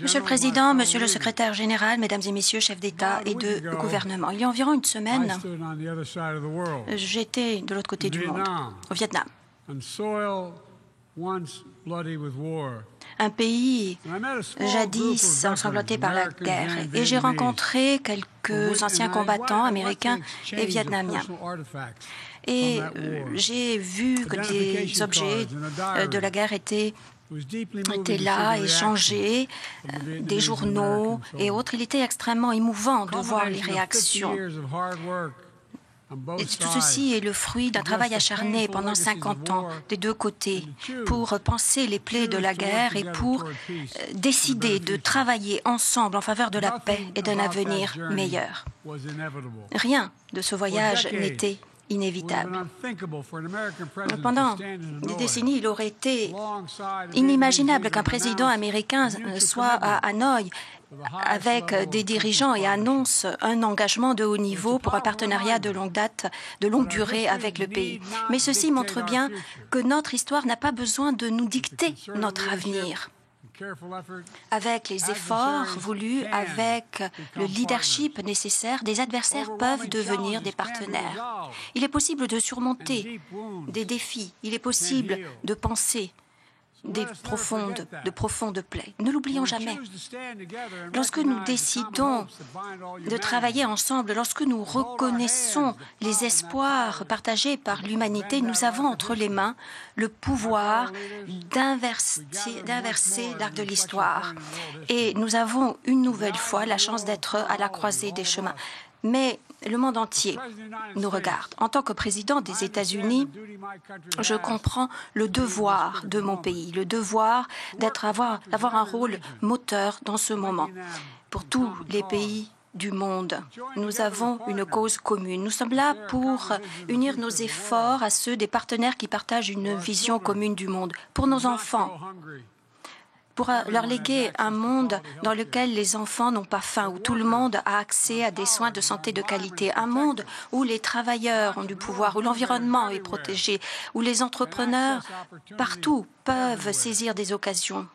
Monsieur le Président, Monsieur le Secrétaire général, Mesdames et Messieurs, chefs d'État et de gouvernement, il y a environ une semaine, j'étais de l'autre côté du monde, au Vietnam. Un pays jadis ensanglanté par la guerre. Et j'ai rencontré quelques anciens combattants américains et vietnamiens. Et j'ai vu que des objets de la guerre étaient là, échangés, des journaux et autres. Il était extrêmement émouvant de voir les réactions. Et tout ceci est le fruit d'un travail acharné pendant 50 ans des deux côtés pour penser les plaies de la guerre et pour décider de travailler ensemble en faveur de la paix et d'un avenir meilleur. Rien de ce voyage n'était inévitable. Pendant des décennies, il aurait été inimaginable qu'un président américain soit à Hanoï avec des dirigeants et annonce un engagement de haut niveau pour un partenariat de longue date, de longue durée avec le pays. Mais ceci montre bien que notre histoire n'a pas besoin de nous dicter notre avenir. Avec les efforts voulus, avec le leadership nécessaire, des adversaires peuvent devenir des partenaires. Il est possible de surmonter des défis, il est possible de penser de profondes plaies. Ne l'oublions jamais. Lorsque nous décidons de travailler ensemble, lorsque nous reconnaissons les espoirs partagés par l'humanité, nous avons entre les mains le pouvoir d'inverser l'arc de l'histoire. Et nous avons une nouvelle fois la chance d'être à la croisée des chemins. Mais le monde entier nous regarde. En tant que président des États-Unis, je comprends le devoir de mon pays, le devoir d'avoir un rôle moteur dans ce moment. Pour tous les pays du monde, nous avons une cause commune. Nous sommes là pour unir nos efforts à ceux des partenaires qui partagent une vision commune du monde. Pour nos enfants, pour leur léguer un monde dans lequel les enfants n'ont pas faim, où tout le monde a accès à des soins de santé de qualité, un monde où les travailleurs ont du pouvoir, où l'environnement est protégé, où les entrepreneurs partout peuvent saisir des occasions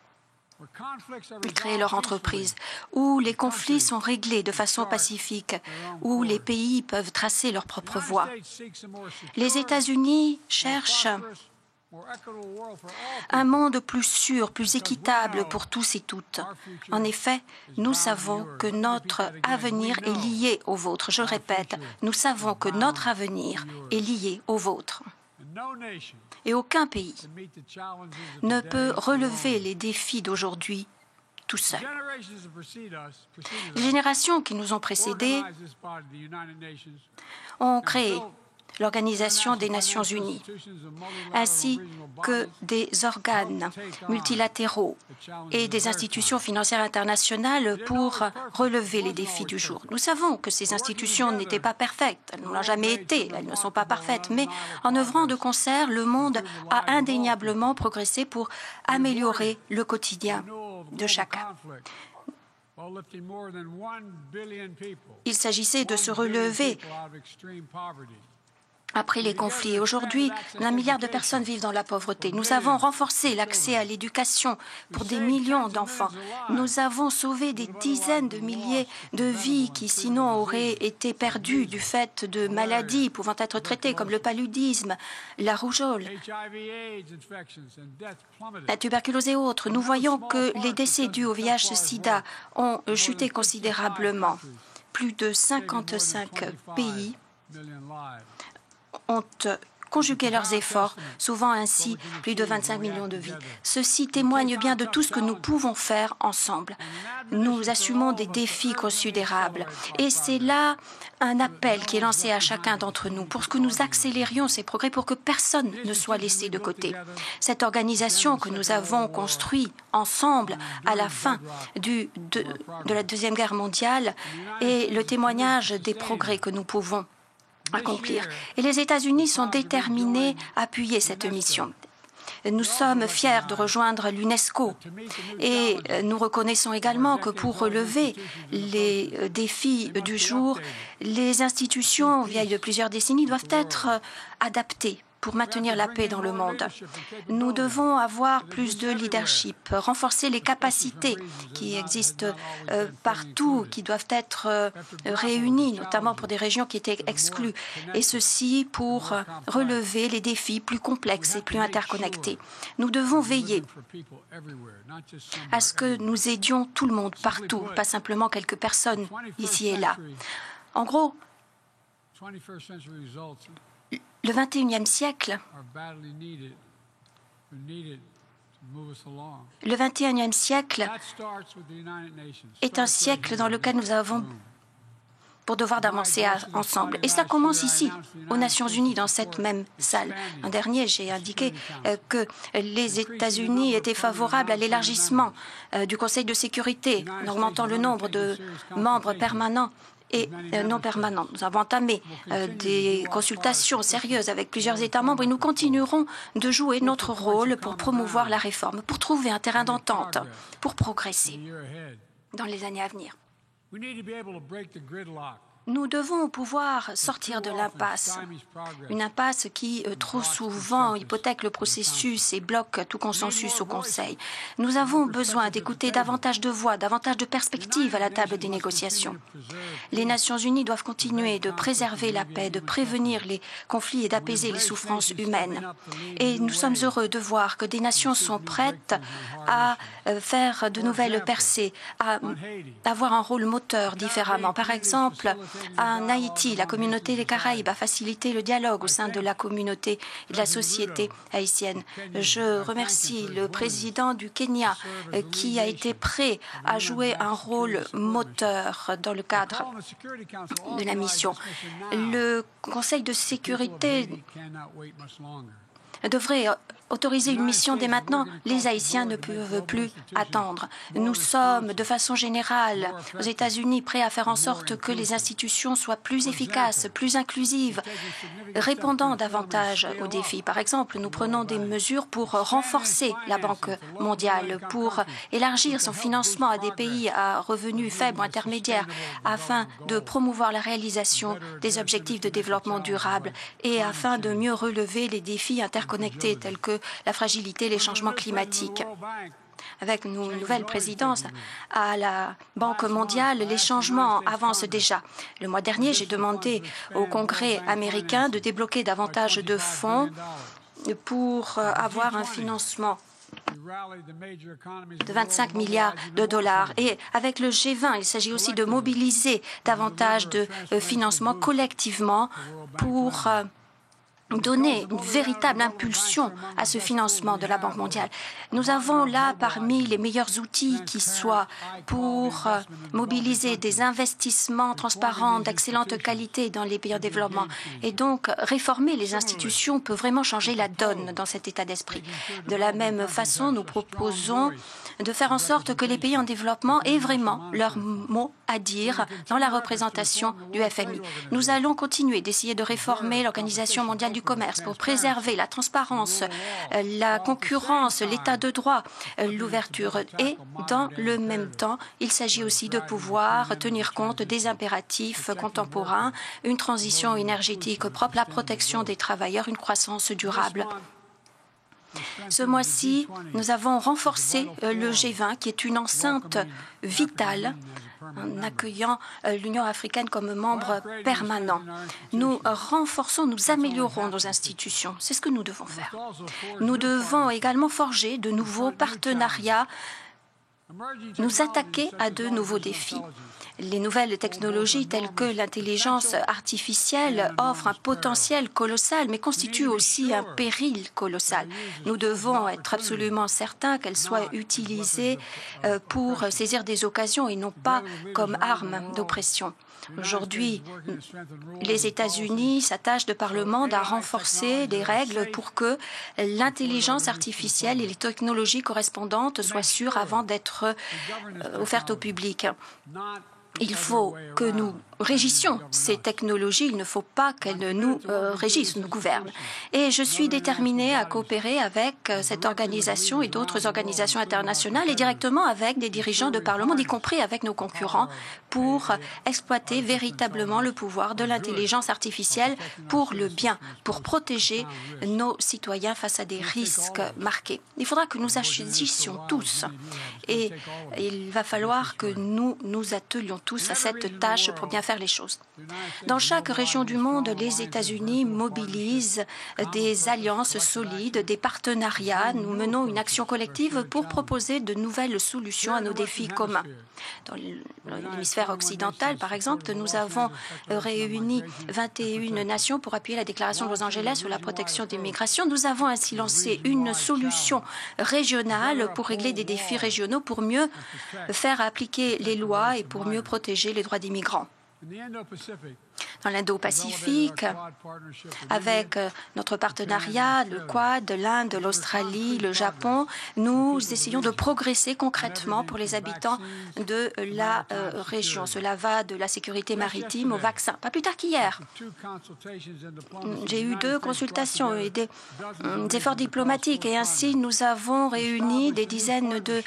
et créer leur entreprise, où les conflits sont réglés de façon pacifique, où les pays peuvent tracer leur propre voie. Les États-Unis cherchent un monde plus sûr, plus équitable pour tous et toutes. En effet, nous savons que notre avenir est lié au vôtre. Je le répète, nous savons que notre avenir est lié au vôtre. Et aucun pays ne peut relever les défis d'aujourd'hui tout seul. Les générations qui nous ont précédés ont créé l'Organisation des Nations Unies, ainsi que des organes multilatéraux et des institutions financières internationales pour relever les défis du jour. Nous savons que ces institutions n'étaient pas parfaites, elles ne l'ont jamais été, elles ne sont pas parfaites, mais en œuvrant de concert, le monde a indéniablement progressé pour améliorer le quotidien de chacun. Il s'agissait de se relever après les conflits. Aujourd'hui, 1 milliard de personnes vivent dans la pauvreté. Nous avons renforcé l'accès à l'éducation pour des millions d'enfants. Nous avons sauvé des dizaines de milliers de vies qui sinon auraient été perdues du fait de maladies pouvant être traitées comme le paludisme, la rougeole, la tuberculose et autres. Nous voyons que les décès dus au VIH-Sida ont chuté considérablement. Plus de 55 pays ont conjugué leurs efforts, sauvant ainsi plus de 25 millions de vies. Ceci témoigne bien de tout ce que nous pouvons faire ensemble. Nous assumons des défis considérables. Et c'est là un appel qui est lancé à chacun d'entre nous pour que nous accélérions ces progrès, pour que personne ne soit laissé de côté. Cette organisation que nous avons construite ensemble à la fin de la Deuxième Guerre mondiale est le témoignage des progrès que nous pouvons accomplir. Et les États-Unis sont déterminés à appuyer cette mission. Nous sommes fiers de rejoindre l'UNESCO et nous reconnaissons également que pour relever les défis du jour, les institutions vieilles de plusieurs décennies doivent être adaptées pour maintenir la paix dans le monde. Nous devons avoir plus de leadership, renforcer les capacités qui existent partout, qui doivent être réunies, notamment pour des régions qui étaient exclues, et ceci pour relever les défis plus complexes et plus interconnectés. Nous devons veiller à ce que nous aidions tout le monde partout, pas simplement quelques personnes ici et là. En gros, le XXIe siècle, est un siècle dans lequel nous avons pour devoir d'avancer ensemble. Et cela commence ici, aux Nations Unies, dans cette même salle. L'an dernier, j'ai indiqué que les États-Unis étaient favorables à l'élargissement du Conseil de sécurité, en augmentant le nombre de membres permanents et non permanents. Nous avons entamé des consultations sérieuses avec plusieurs États membres et nous continuerons de jouer notre rôle pour promouvoir la réforme, pour trouver un terrain d'entente, pour progresser dans les années à venir. Nous devons pouvoir sortir de l'impasse, une impasse qui trop souvent hypothèque le processus et bloque tout consensus au Conseil. Nous avons besoin d'écouter davantage de voix, davantage de perspectives à la table des négociations. Les Nations Unies doivent continuer de préserver la paix, de prévenir les conflits et d'apaiser les souffrances humaines. Et nous sommes heureux de voir que des nations sont prêtes à faire de nouvelles percées, à avoir un rôle moteur différemment. Par exemple, en Haïti, la communauté des Caraïbes a facilité le dialogue au sein de la communauté et de la société haïtienne. Je remercie le président du Kenya qui a été prêt à jouer un rôle moteur dans le cadre de la mission. Le Conseil de sécurité devrait autoriser une mission dès maintenant. Les Haïtiens ne peuvent plus attendre. Nous sommes, de façon générale, aux États-Unis, prêts à faire en sorte que les institutions soient plus efficaces, plus inclusives, répondant davantage aux défis. Par exemple, nous prenons des mesures pour renforcer la Banque mondiale, pour élargir son financement à des pays à revenus faibles ou intermédiaires, afin de promouvoir la réalisation des objectifs de développement durable et afin de mieux relever les défis interconnectés tels que la fragilité, les changements climatiques. Avec une nouvelle présidence à la Banque mondiale, les changements avancent déjà. Le mois dernier, j'ai demandé au Congrès américain de débloquer davantage de fonds pour avoir un financement de 25 milliards de dollars. Et avec le G20, il s'agit aussi de mobiliser davantage de financement collectivement pour donner une véritable impulsion à ce financement de la Banque mondiale. Nous avons là parmi les meilleurs outils qui soient pour mobiliser des investissements transparents d'excellente qualité dans les pays en développement. Et donc, réformer les institutions peut vraiment changer la donne dans cet état d'esprit. De la même façon, nous proposons de faire en sorte que les pays en développement aient vraiment leur mot à dire dans la représentation du FMI. Nous allons continuer d'essayer de réformer l'Organisation mondiale du commerce pour préserver la transparence, la concurrence, l'état de droit, l'ouverture. Et dans le même temps, il s'agit aussi de pouvoir tenir compte des impératifs contemporains, une transition énergétique propre, la protection des travailleurs, une croissance durable. Ce mois-ci, nous avons renforcé le G20, qui est une enceinte vitale, en accueillant l'Union africaine comme membre permanent. Nous renforçons, nous améliorons nos institutions. C'est ce que nous devons faire. Nous devons également forger de nouveaux partenariats, nous attaquer à de nouveaux défis. Les nouvelles technologies telles que l'intelligence artificielle offrent un potentiel colossal, mais constituent aussi un péril colossal. Nous devons être absolument certains qu'elles soient utilisées pour saisir des occasions et non pas comme armes d'oppression. Aujourd'hui, les États-Unis s'attachent de par le monde à renforcer des règles pour que l'intelligence artificielle et les technologies correspondantes soient sûres avant d'être offertes au public. Il faut que nous régissions ces technologies, il ne faut pas qu'elles nous régissent, nous gouvernent. Et je suis déterminée à coopérer avec cette organisation et d'autres organisations internationales et directement avec des dirigeants de par le monde, y compris avec nos concurrents, pour exploiter véritablement le pouvoir de l'intelligence artificielle pour le bien, pour protéger nos citoyens face à des risques marqués. Il faudra que nous agissions tous et il va falloir que nous nous attelions tous à cette tâche pour bien faire les choses. Dans chaque région du monde, les États-Unis mobilisent des alliances solides, des partenariats. Nous menons une action collective pour proposer de nouvelles solutions à nos défis communs. Dans l'hémisphère occidental, par exemple, nous avons réuni 21 nations pour appuyer la déclaration de Los Angeles sur la protection des migrations. Nous avons ainsi lancé une solution régionale pour régler des défis régionaux, pour mieux faire appliquer les lois et pour mieux protéger les droits des migrants. Dans l'Indo-Pacifique, avec notre partenariat, le Quad, l'Inde, l'Australie, le Japon, nous essayons de progresser concrètement pour les habitants de la région. Cela va de la sécurité maritime au vaccin. Pas plus tard qu'hier, j'ai eu 2 consultations et des efforts diplomatiques et ainsi nous avons réuni des dizaines de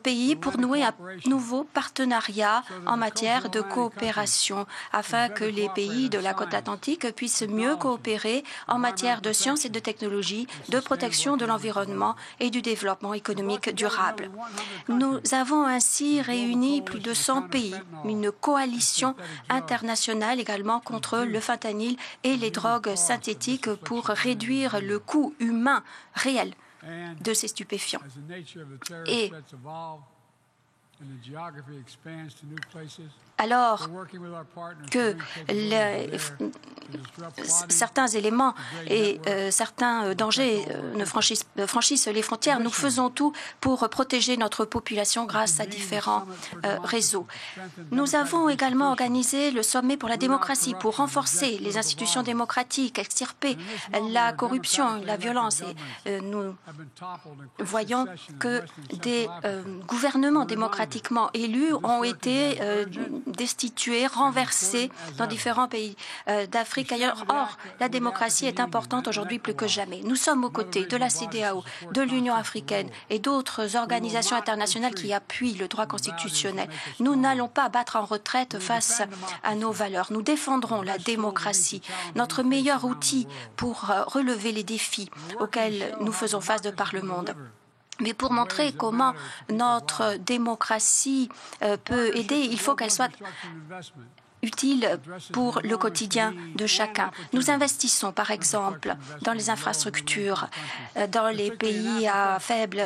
pays pour nouer un nouveau partenariat en matière de coopération afin que les pays de la côte atlantique puissent mieux coopérer en matière de sciences et de technologies, de protection de l'environnement et du développement économique durable. Nous avons ainsi réuni plus de 100 pays, une coalition internationale également contre le fentanyl et les drogues synthétiques pour réduire le coût humain réel de ces stupéfiants. Et alors que certains éléments et certains dangers franchissent les frontières, nous faisons tout pour protéger notre population grâce à différents réseaux. Nous avons également organisé le sommet pour la démocratie pour renforcer les institutions démocratiques, extirper la corruption, la violence. Et nous voyons que des gouvernements démocratiquement élus ont été destitués, renversés dans différents pays d'Afrique ailleurs. Or, la démocratie est importante aujourd'hui plus que jamais. Nous sommes aux côtés de la CEDEAO, de l'Union africaine et d'autres organisations internationales qui appuient le droit constitutionnel. Nous n'allons pas battre en retraite face à nos valeurs. Nous défendrons la démocratie, notre meilleur outil pour relever les défis auxquels nous faisons face de par le monde. Mais pour montrer comment notre démocratie peut aider, il faut qu'elle soit utile pour le quotidien de chacun. Nous investissons, par exemple, dans les infrastructures, dans les pays à faible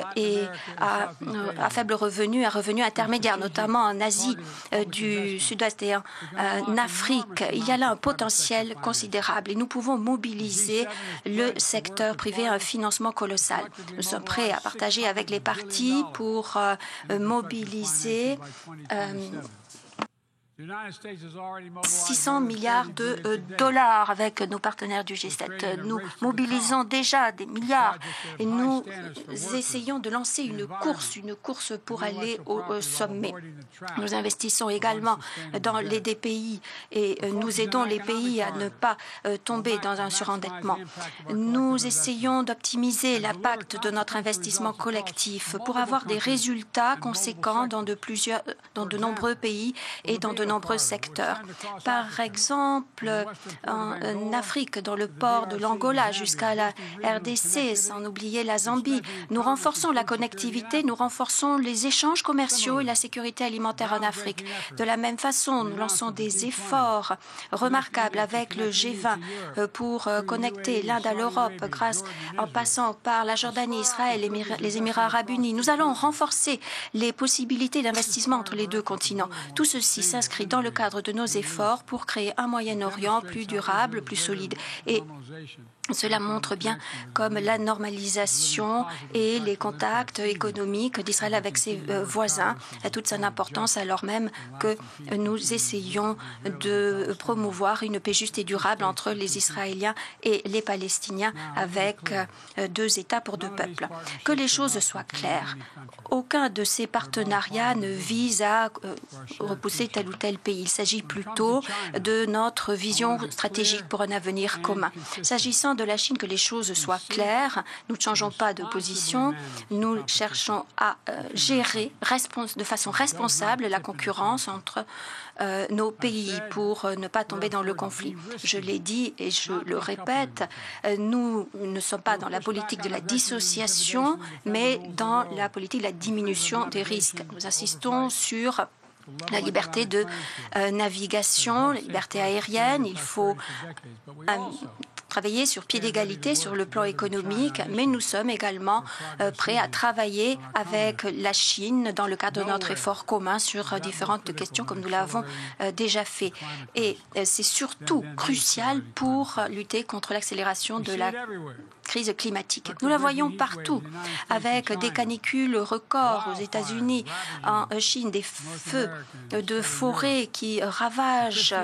revenu, à revenu intermédiaire, notamment en Asie du Sud-Est et en Afrique. Il y a là un potentiel considérable et nous pouvons mobiliser le secteur privé à un financement colossal. Nous sommes prêts à partager avec les partis pour mobiliser 600 milliards de dollars avec nos partenaires du G7. Nous mobilisons déjà des milliards et nous essayons de lancer une course pour aller au sommet. Nous investissons également dans les DPI et nous aidons les pays à ne pas tomber dans un surendettement. Nous essayons d'optimiser l'impact de notre investissement collectif pour avoir des résultats conséquents dans de nombreux pays et dans de nombreux secteurs. Par exemple, en Afrique, dans le port de l'Angola jusqu'à la RDC, sans oublier la Zambie, nous renforçons la connectivité, nous renforçons les échanges commerciaux et la sécurité alimentaire en Afrique. De la même façon, nous lançons des efforts remarquables avec le G20 pour connecter l'Inde à l'Europe en passant par la Jordanie, Israël, les Émirats arabes unis. Nous allons renforcer les possibilités d'investissement entre les deux continents. Tout ceci s'inscrit dans le cadre de nos efforts pour créer un Moyen-Orient plus durable, plus solide. Et cela montre bien comme la normalisation et les contacts économiques d'Israël avec ses voisins a toute son importance alors même que nous essayons de promouvoir une paix juste et durable entre les Israéliens et les Palestiniens avec 2 États pour 2 peuples. Que les choses soient claires. Aucun de ces partenariats ne vise à repousser tel ou tel tel pays. Il s'agit plutôt de notre vision stratégique pour un avenir commun. S'agissant de la Chine, que les choses soient claires, nous ne changeons pas de position. Nous cherchons à gérer de façon responsable la concurrence entre nos pays pour ne pas tomber dans le conflit. Je l'ai dit et je le répète, nous ne sommes pas dans la politique de la dissociation, mais dans la politique de la diminution des risques. Nous insistons sur la liberté de navigation, la liberté aérienne. Il faut travailler sur pied d'égalité sur le plan économique, mais nous sommes également prêts à travailler avec la Chine dans le cadre de notre effort commun sur différentes questions, comme nous l'avons déjà fait. Et c'est surtout crucial pour lutter contre l'accélération de la crise climatique. Nous la voyons partout, avec des canicules records aux États-Unis, en Chine, des feux de forêt qui ravagent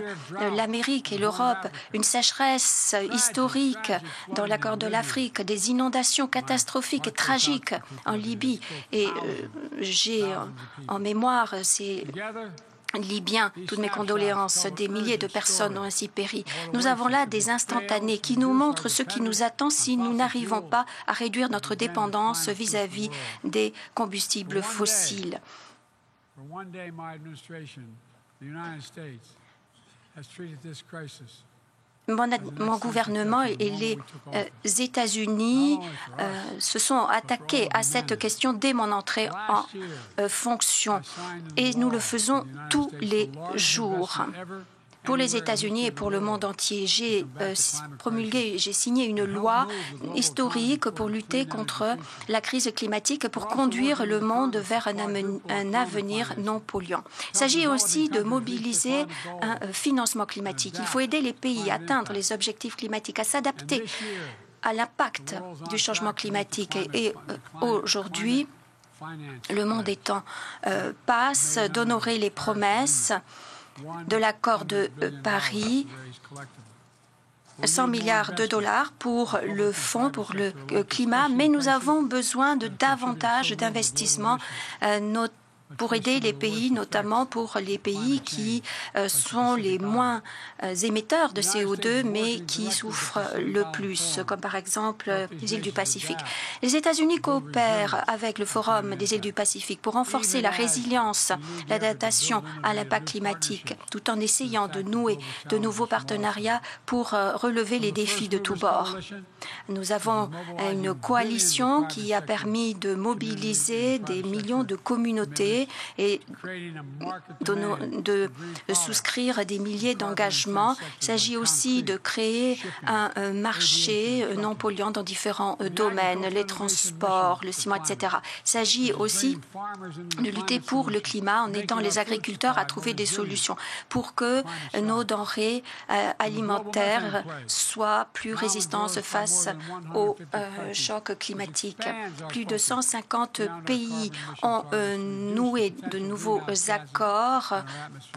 l'Amérique et l'Europe, une sécheresse historique dans la Corne de l'Afrique, des inondations catastrophiques et tragiques en Libye. Et j'ai en mémoire ces Libyens, toutes mes condoléances, des milliers de personnes ont ainsi péri. Nous avons là des instantanés qui nous montrent ce qui nous attend si nous n'arrivons pas à réduire notre dépendance vis-à-vis des combustibles fossiles. Mon gouvernement et les États-Unis se sont attaqués à cette question dès mon entrée en fonction. Et nous le faisons tous les jours. Pour les États-Unis et pour le monde entier, j'ai signé une loi historique pour lutter contre la crise climatique, pour conduire le monde vers un avenir non polluant. Il s'agit aussi de mobiliser un financement climatique. Il faut aider les pays à atteindre les objectifs climatiques, à s'adapter à l'impact du changement climatique. Et aujourd'hui, le monde est en passe d'honorer les promesses de l'accord de Paris, 100 milliards de dollars pour le fonds pour le climat, mais nous avons besoin de davantage d'investissements, pour aider les pays, notamment pour les pays qui sont les moins émetteurs de CO2, mais qui souffrent le plus, comme par exemple les îles du Pacifique. Les États-Unis coopèrent avec le Forum des îles du Pacifique pour renforcer la résilience, l'adaptation à l'impact climatique, tout en essayant de nouer de nouveaux partenariats pour relever les défis de tous bords. Nous avons une coalition qui a permis de mobiliser des millions de communautés et de souscrire des milliers d'engagements. Il s'agit aussi de créer un marché non polluant dans différents domaines, les transports, le ciment, etc. Il s'agit aussi de lutter pour le climat en aidant les agriculteurs à trouver des solutions pour que nos denrées alimentaires soient plus résistantes face aux chocs climatiques. Plus de 150 pays ont noué de nouveaux accords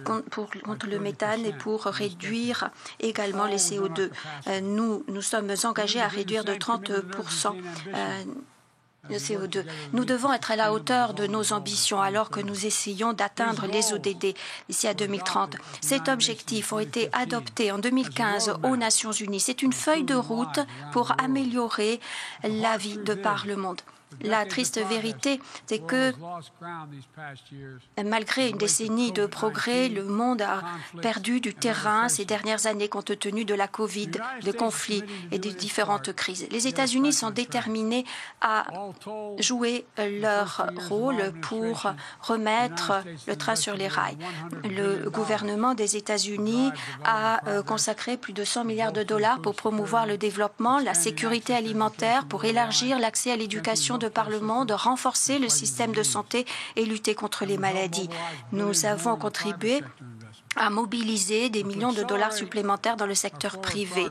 contre le méthane et pour réduire également les CO2. Nous sommes engagés à réduire de 30% le CO2. Nous devons être à la hauteur de nos ambitions alors que nous essayons d'atteindre les ODD d'ici à 2030. Cet objectif a été adopté en 2015 aux Nations Unies. C'est une feuille de route pour améliorer la vie de par le monde. La triste vérité, c'est que malgré une décennie de progrès, le monde a perdu du terrain ces dernières années compte tenu de la Covid, des conflits et des différentes crises. Les États-Unis sont déterminés à jouer leur rôle pour remettre le train sur les rails. Le gouvernement des États-Unis a consacré plus de 100 milliards de dollars pour promouvoir le développement, la sécurité alimentaire, pour élargir l'accès à l'éducation de par le monde, renforcer le système de santé et lutter contre les maladies. Nous avons contribué à mobiliser des millions de dollars supplémentaires dans le secteur privé.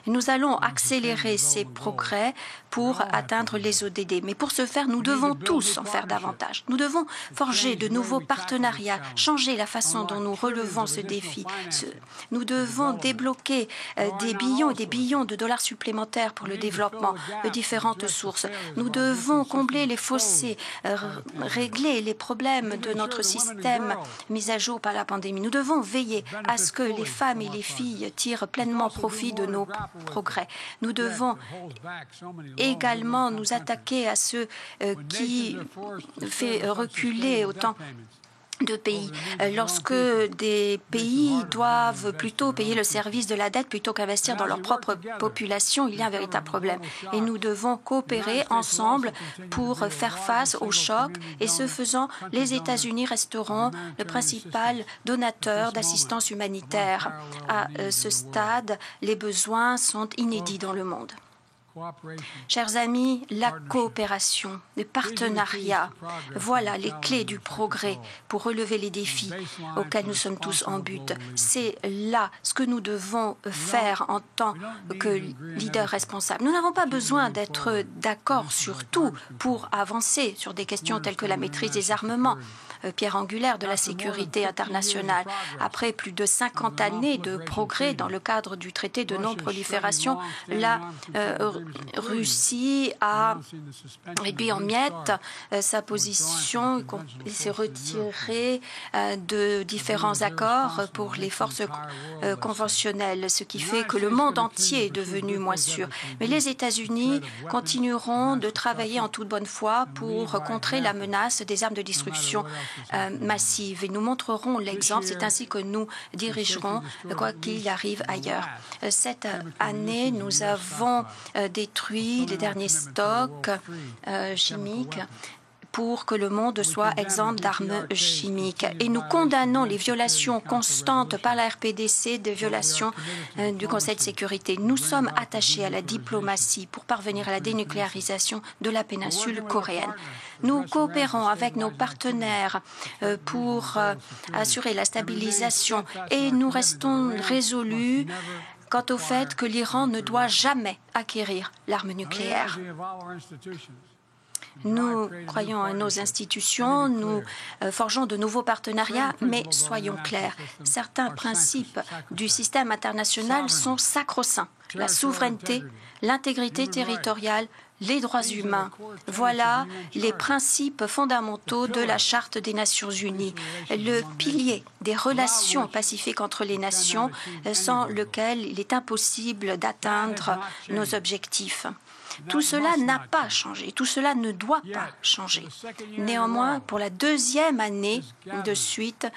Nous allons accélérer ces progrès pour atteindre les ODD. Mais pour ce faire, nous devons tous en faire davantage. Nous devons forger de nouveaux partenariats, changer la façon dont nous relevons ce défi. Nous devons débloquer des billions et des billions de dollars supplémentaires pour le développement de différentes sources. Nous devons combler les fossés, régler les problèmes de notre système mis à jour par la pandémie. Nous devons veiller à ce que les femmes et les filles tirent pleinement profit de nos progrès. Nous devons également nous attaquer à ce qui fait reculer autant de pays. Lorsque des pays doivent plutôt payer le service de la dette plutôt qu'investir dans leur propre population, il y a un véritable problème. Et nous devons coopérer ensemble pour faire face aux chocs. Et ce faisant, les États-Unis resteront le principal donateur d'assistance humanitaire. À ce stade, les besoins sont inédits dans le monde. Chers amis, la coopération, le partenariat, voilà les clés du progrès pour relever les défis auxquels nous sommes tous en but. C'est là ce que nous devons faire en tant que leaders responsables. Nous n'avons pas besoin d'être d'accord sur tout pour avancer sur des questions telles que la maîtrise des armements, pierre angulaire de la sécurité internationale. Après plus de 50 années de progrès dans le cadre du traité de non-prolifération, la Russie a réduit en miettes sa position et s'est retirée de différents accords pour les forces conventionnelles, ce qui fait que le monde entier est devenu moins sûr. Mais les États-Unis continueront de travailler en toute bonne foi pour contrer la menace des armes de destruction massive. Et nous montrerons l'exemple, c'est ainsi que nous dirigerons quoi qu'il arrive ailleurs. Cette année, nous avons détruit les derniers stocks chimiques pour que le monde soit exempt d'armes chimiques. Et nous condamnons les violations constantes par la RPDC des violations du Conseil de sécurité. Nous sommes attachés à la diplomatie pour parvenir à la dénucléarisation de la péninsule coréenne. Nous coopérons avec nos partenaires pour assurer la stabilisation et nous restons résolus quant au fait que l'Iran ne doit jamais acquérir l'arme nucléaire. Nous croyons à nos institutions, nous forgeons de nouveaux partenariats, mais soyons clairs, certains principes du système international sont sacro-saints. La souveraineté, l'intégrité territoriale, les droits humains. Voilà les principes fondamentaux de la Charte des Nations Unies, le pilier des relations pacifiques entre les nations, sans lequel il est impossible d'atteindre nos objectifs. Tout cela n'a pas changé, tout cela ne doit pas changer. Néanmoins, pour la deuxième année de suite,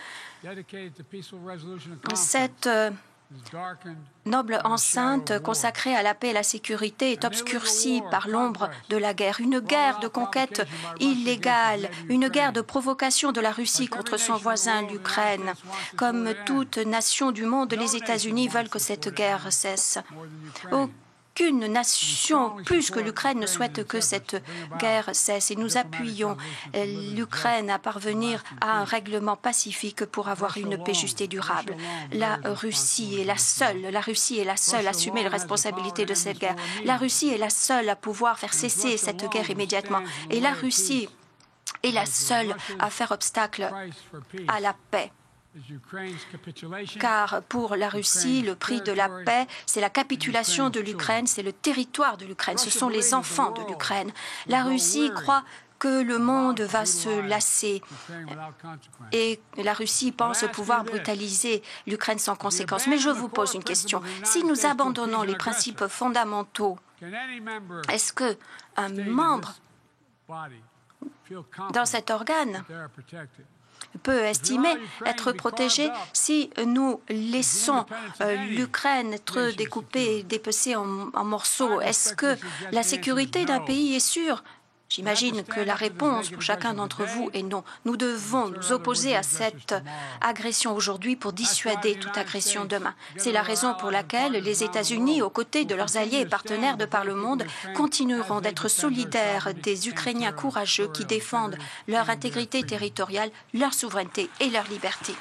cette noble enceinte consacrée à la paix et la sécurité est obscurcie par l'ombre de la guerre. Une guerre de conquête illégale, une guerre de provocation de la Russie contre son voisin, l'Ukraine. Comme toute nation du monde, les États-Unis veulent que cette guerre cesse. Aucune nation, plus que l'Ukraine, ne souhaite que cette guerre cesse et nous appuyons l'Ukraine à parvenir à un règlement pacifique pour avoir une paix juste et durable. La Russie est la seule à assumer les responsabilités de cette guerre. La Russie est la seule à pouvoir faire cesser cette guerre immédiatement. Et la Russie est la seule à faire obstacle à la paix. Car pour la Russie, le prix de la paix, c'est la capitulation de l'Ukraine, c'est le territoire de l'Ukraine, ce sont les enfants de l'Ukraine. La Russie croit que le monde va se lasser et la Russie pense pouvoir brutaliser l'Ukraine sans conséquence. Mais je vous pose une question. Si nous abandonnons les principes fondamentaux, est-ce qu'un membre dans cet organe peut estimer être protégé si nous laissons l'Ukraine être découpée et dépecée en morceaux? Est-ce que la sécurité d'un pays est sûre? J'imagine que la réponse pour chacun d'entre vous est non. Nous devons nous opposer à cette agression aujourd'hui pour dissuader toute agression demain. C'est la raison pour laquelle les États-Unis, aux côtés de leurs alliés et partenaires de par le monde, continueront d'être solidaires des Ukrainiens courageux qui défendent leur intégrité territoriale, leur souveraineté et leur liberté.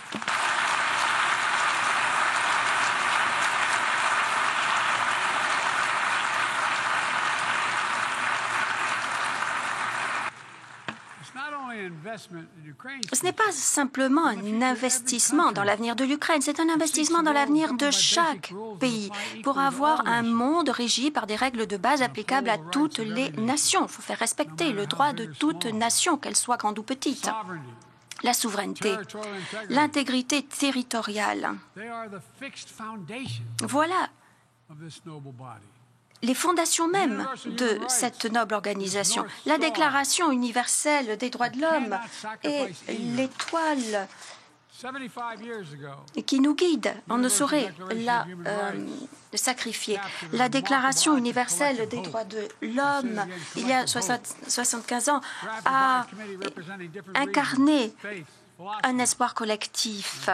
Ce n'est pas simplement un investissement dans l'avenir de l'Ukraine, c'est un investissement dans l'avenir de chaque pays pour avoir un monde régi par des règles de base applicables à toutes les nations. Il faut faire respecter le droit de toute nation, qu'elle soit grande ou petite. La souveraineté, l'intégrité territoriale. Voilà les fondations mêmes de cette noble organisation. La Déclaration universelle des droits de l'homme est l'étoile qui nous guide. On ne saurait la sacrifier. La Déclaration universelle des droits de l'homme, il y a 75 ans, a incarné un espoir collectif.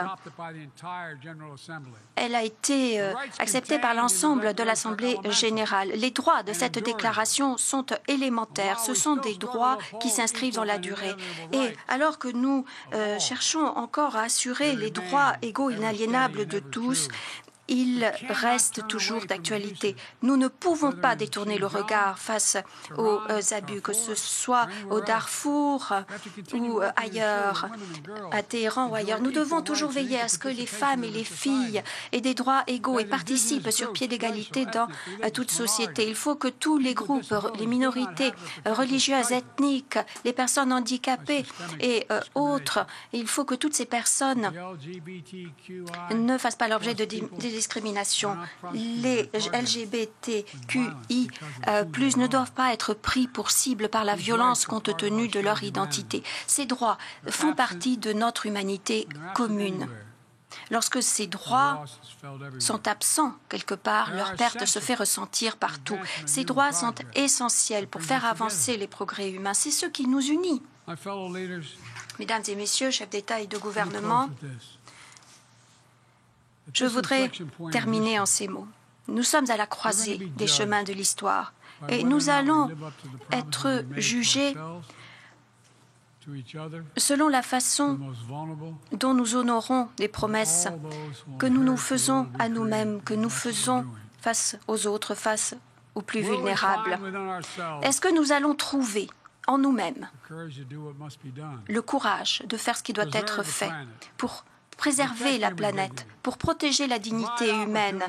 Elle a été acceptée par l'ensemble de l'Assemblée générale. Les droits de cette déclaration sont élémentaires. Ce sont des droits qui s'inscrivent dans la durée. Et alors que nous cherchons encore à assurer les droits égaux et inaliénables de tous, il reste toujours d'actualité. Nous ne pouvons pas détourner le regard face aux abus, que ce soit au Darfour ou ailleurs, à Téhéran ou ailleurs. Nous devons toujours veiller à ce que les femmes et les filles aient des droits égaux et participent sur pied d'égalité dans toute société. Il faut que tous les groupes, les minorités religieuses, ethniques, les personnes handicapées et autres, il faut que toutes ces personnes ne fassent pas l'objet de discrimination. Les LGBTQI+ ne doivent pas être pris pour cible par la violence compte tenu de leur identité. Ces droits font partie de notre humanité commune. Lorsque ces droits sont absents quelque part, leur perte se fait ressentir partout. Ces droits sont essentiels pour faire avancer les progrès humains. C'est ce qui nous unit. Mesdames et messieurs, chefs d'État et de gouvernement, je voudrais terminer en ces mots. Nous sommes à la croisée des chemins de l'histoire et nous allons être jugés selon la façon dont nous honorons les promesses que nous nous faisons à nous-mêmes, que nous faisons face aux autres, face aux plus vulnérables. Est-ce que nous allons trouver en nous-mêmes le courage de faire ce qui doit être fait pour préserver la planète, pour protéger la dignité humaine,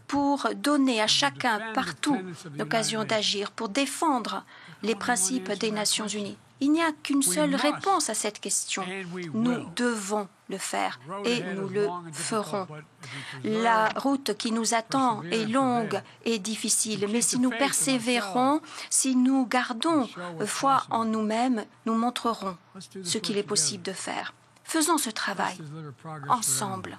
pour donner à chacun partout l'occasion d'agir, pour défendre les principes des Nations Unies? Il n'y a qu'une seule réponse à cette question. Nous devons le faire et nous le ferons. La route qui nous attend est longue et difficile, mais si nous persévérons, si nous gardons foi en nous-mêmes, nous montrerons ce qu'il est possible de faire. Faisons ce travail ensemble.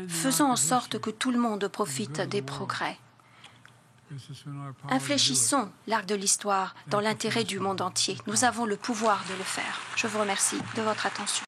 Faisons en sorte que tout le monde profite des progrès. Infléchissons l'arc de l'histoire dans l'intérêt du monde entier. Nous avons le pouvoir de le faire. Je vous remercie de votre attention.